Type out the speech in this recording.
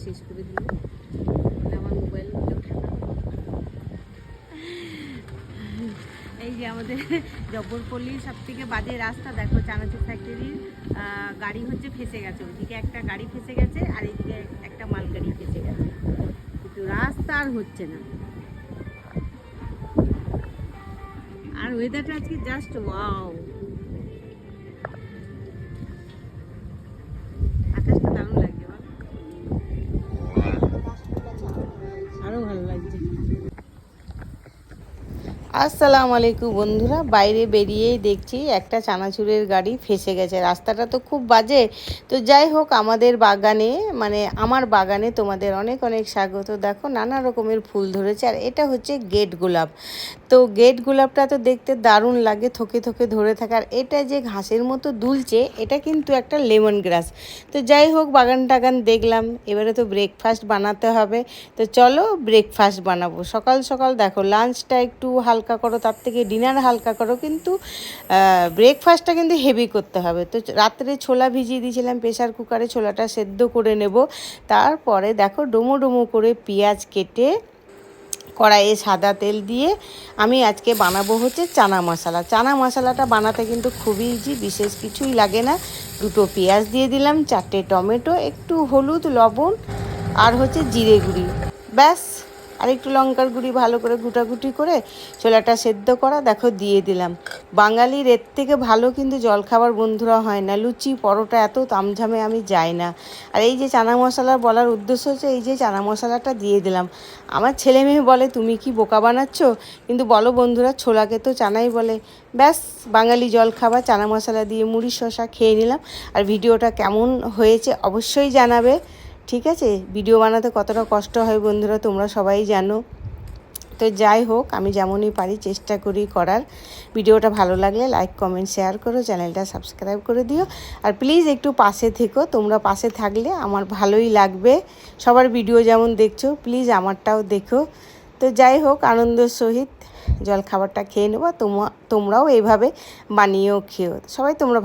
শেষ করে দিল আমার মোবাইল। এই যে আমাদের জব্বরপল্লির সব থেকে বাজে রাস্তা দেখো, চানাচুর ফ্যাক্টরির গাড়ি হচ্ছে ফেসে গেছে, ওইদিকে একটা গাড়ি ফেসে গেছে আর এইদিকে একটা মালগাড়ি ফেসে গেছে, কিন্তু রাস্তা আর হচ্ছে না। আর ওয়েদারটা আজকে জাস্ট ওয়াও, আকাশটা দারুণ লাগছে, আরো ভালো লাগছে। আসসালামু আলাইকুম বন্ধুরা, বাইরে বেরিয়েই দেখছি একটা চানাচুরের গাড়ি ফেসে গেছে। রাস্তাটা তো খুব বাজে, তো যাই হোক আমাদের বাগানে মানে আমার বাগানে তোমাদের অনেক অনেক স্বাগত। দেখো নানা রকমের ফুল ধরেছে, আর এটা হচ্ছে গেট গোলাপ। তো গেট গোলাপটা তো দেখতে দারুণ লাগে, থোকে থোকে ধরে থাকার। এটা যে ঘাসের মতো দুলছে, এটা কিন্তু একটা লেমন গ্রাস। তো যাই হোক বাগান টাগান দেখলাম, এবারে তো ব্রেকফাস্ট বানাতে হবে। তো চলো ব্রেকফাস্ট বানাবো। সকাল সকাল দেখো লাঞ্চটা একটু হালকা করো, তার থেকে ডিনার হালকা করো, কিন্তু ব্রেকফাস্টটা কিন্তু হেভি করতে হবে। তো রাত্রে ছোলা ভিজিয়ে দিয়েছিলাম প্রেশার কুকারে, ছোলাটা সেদ্ধ করে নেব। তারপরে দেখো ডোমো ডোমো করে পেঁয়াজ কেটে কড়াইয়ে সাদা তেল দিয়ে আমি আজকে বানাবো হচ্ছে চানা মশলা। চানা মশলাটা বানাতে কিন্তু খুবই ইজি, বিশেষ কিছুই লাগে না। দুটো পেঁয়াজ দিয়ে দিলাম, 4টে টমেটো, একটু হলুদ, লবণ আর হচ্ছে জিরে গুঁড়ি, ব্যাস। আর একটু লঙ্কার গুঁড়ি, ভালো করে গুটাগুটি করে ছোলাটা সেদ্ধ করা দেখো দিয়ে দিলাম। বাঙালির এর থেকে ভালো কিন্তু জলখাবার বন্ধুরা হয় না। লুচি পরোটা এত তামঝামে আমি যাই না। আর এই যে চানা মশলা বলার উদ্দেশ্য হচ্ছে এই যে চানা মশলাটা দিয়ে দিলাম। আমার ছেলে মেয়ে বলে তুমি কি বোকা বানাচ্ছ, কিন্তু বলো বন্ধুরা, ছোলাকে তো চানাই বলে। ব্যাস, বাঙালি জলখাবার চানা মশলা দিয়ে মুড়ি শসা খেয়ে নিলাম। আর ভিডিওটা কেমন হয়েছে অবশ্যই জানাবে। ঠিক আছে, ভিডিও বানাতে কতটা কষ্ট হয় বন্ধুরা তোমরা সবাই জানো। তো যাই হোক আমি যেমনই পারি চেষ্টা করি করার। ভিডিওটা ভালো লাগলে লাইক কমেন্ট শেয়ার করো, চ্যানেলটা সাবস্ক্রাইব করে দিও। আর প্লিজ একটু পাশে থেকো, তোমরা পাশে থাকলে আমার ভালোই লাগবে। সবার ভিডিও যেমন দেখছো প্লিজ আমারটাও দেখো। তো যাই হোক আনন্দের সহিত জলখাবারটা খেয়ে নেবো। তোমরাও এইভাবে বানিয়েও খেও। সবাই তোমরা